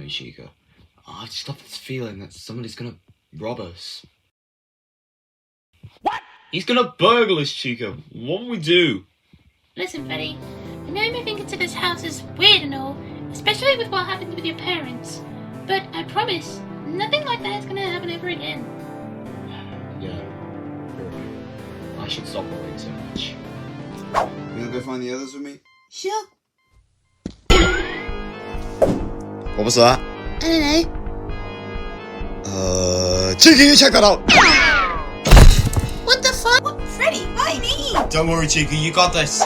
me, Chica. I just have this feeling that somebody's gonna rob us. What? He's gonna burgle us, Chica. What will we do? Listen, Freddy. I know moving into this house is weird and all, especially with what happened with your parents. But I promise, nothing like that is gonna happen ever again. Yeah, you're right. I should stop worrying so much. You gonna go find the others with me? Sure. What was that? I don't know. Chica, you check that out! What the fuck? What? Freddy, why me? Don't worry, Chica, you got this.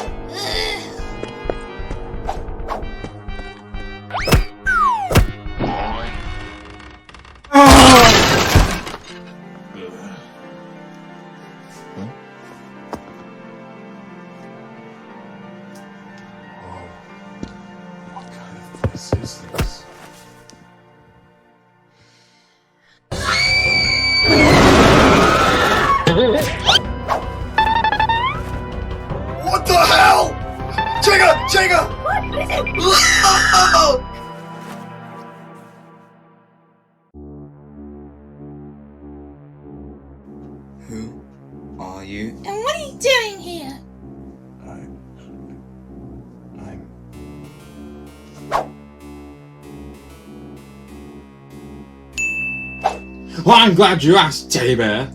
What the hell? Chica! Chica! What is it? Who are you? And what are you doing here? Well, I'm glad you asked, Teddy Bear.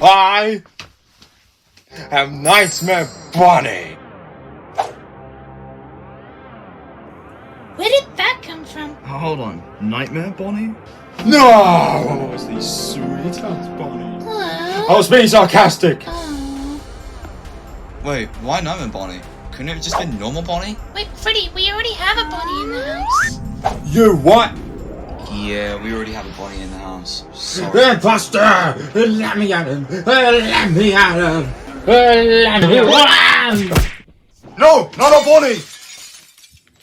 I am Nightmare Bonnie. Where did that come from? Hold on. Nightmare Bonnie? No, it's the sweetest Bonnie. Hello? I was being sarcastic. Oh. Wait, why Nightmare Bonnie? Couldn't it have just been normal Bonnie? Wait, Freddy, we already have a Bonnie in the house. You what? Yeah, we already have a Bonnie in the house. Sorry. Imposter! Let me at him! Let me at him! Let me at him! No, not a Bonnie!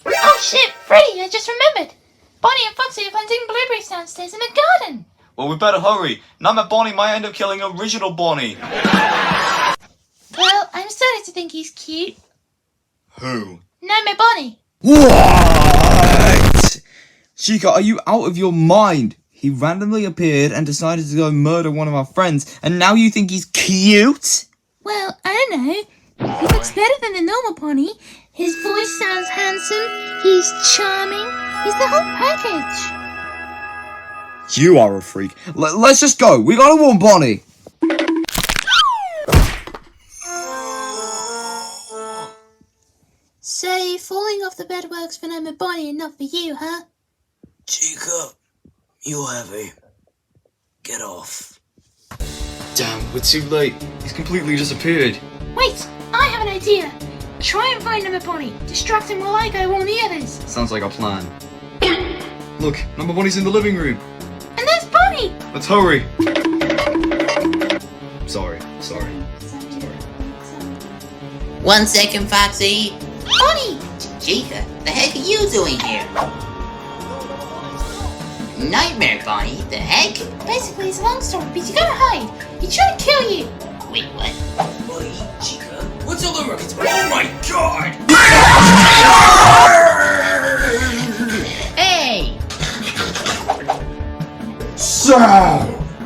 Oh shit, Freddy, I just remembered. Bonnie and Foxy are planting blueberries downstairs in the garden. Well, we better hurry. Nightmare Bonnie might end up killing original Bonnie. Well, I'm starting to think he's cute. Who? Nightmare Bonnie. What? Chica, are you out of your mind? He randomly appeared and decided to go murder one of our friends, and now you think he's cute? Well, I don't know. He looks better than the normal Bonnie. His voice sounds handsome. He's charming. He's the whole package. You are a freak. Let's just go. We gotta warn Bonnie. So, falling off the bed works for Nightmare Bonnie and not for you, huh? Chica, you're heavy. Get off. Damn, we're too late. He's completely disappeared. Wait, I have an idea. Try and find Nightmare Bonnie. Distract him while I go warn the others. Sounds like a plan. Look, Nightmare Bonnie's in the living room. And there's Bonnie! Let's hurry. Sorry. 1 second, Foxy. Bonnie! Chica, the heck are you doing here? Nightmare Bonnie, the heck? Basically, it's a long story, but you gotta hide. He's trying to kill you. Wait, what? Wait, Chica, what's all the rockets? Oh my god! Hey! So,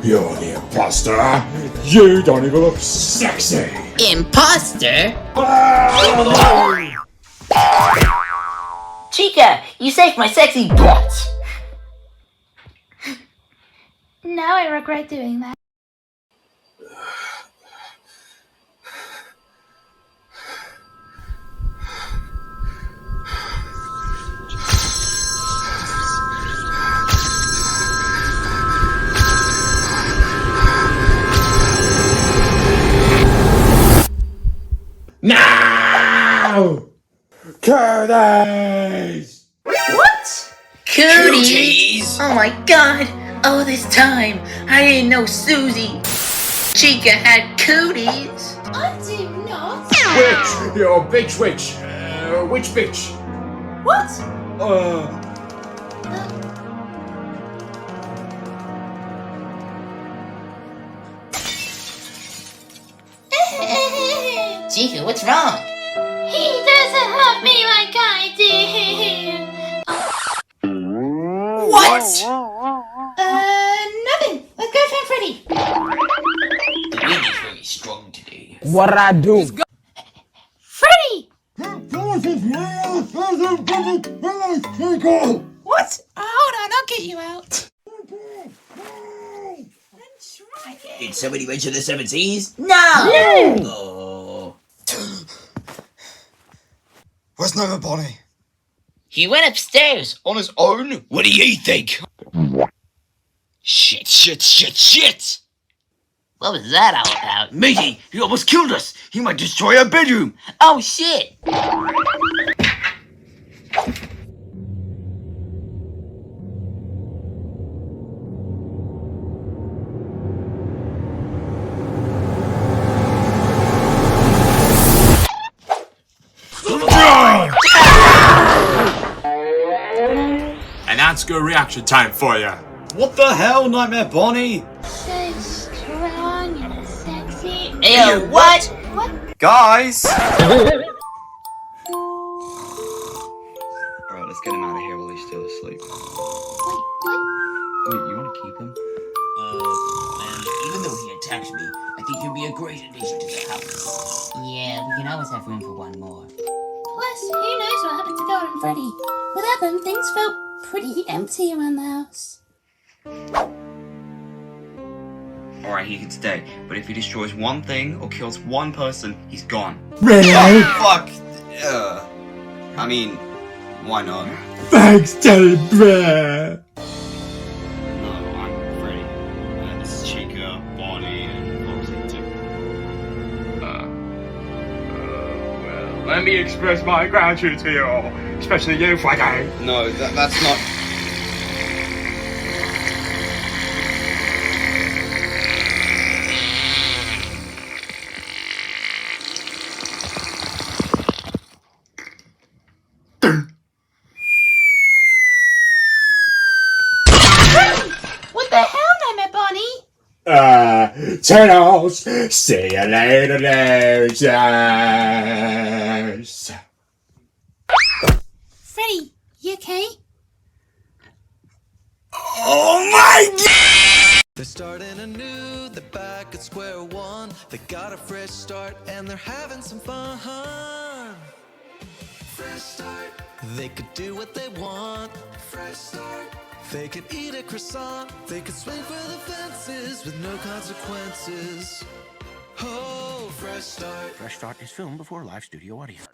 you're the imposter. You don't even look sexy. Imposter? Chica, you saved my sexy butt! Now I regret doing that. No! Curtis! What? Cooties? Oh my god! All this time, I didn't know Susie Chica had cooties. I do not. Witch! You're a bitch witch! Which bitch? What? Chica, what's wrong? He doesn't love me like I do. What? Nothing. Let's go find Freddy. The wind is very strong today. What I do? Freddy! What? Hold on, I'll get you out. Let's try it. Did somebody mention the 70s? No! Oh. Where's Nightmare Bonnie? He went upstairs. On his own? What do you think? Shit! What was that all about? Matey, he almost killed us! He might destroy our bedroom! Oh, shit. And that's good reaction time for you. What the hell, Nightmare Bonnie? So strong and sexy. Ew, what? What? Guys! Alright, let's get him out of here while he's still asleep. What? Wait, you want to keep him? Man, even though he attacks me, I think he'd be a great addition to the house. Yeah, we can always have room for one more. Plus, who knows what happened to Dora and Freddy? Without them, things felt pretty empty around the house. Alright, he can stay, but if he destroys one thing or kills one person, he's gone. Really? Oh, fuck! I mean, why not? Thanks, Teddy Bear. No, I'm Freddy. This is Chica, Bonnie, and obviously Well, let me express my gratitude to you all, especially you, Freddy. No, that's not... What the hell, Nightmare Bonnie? Turtles, see you later, losers. Freddy, you okay? Oh my god! They're starting anew, they're back at square one. They got a fresh start and they're having some fun. Fresh start, they could do what they want. Fresh start, they could eat a croissant. They could swing for the fences with no consequences. Oh, fresh start. Fresh Start is filmed before live studio audience.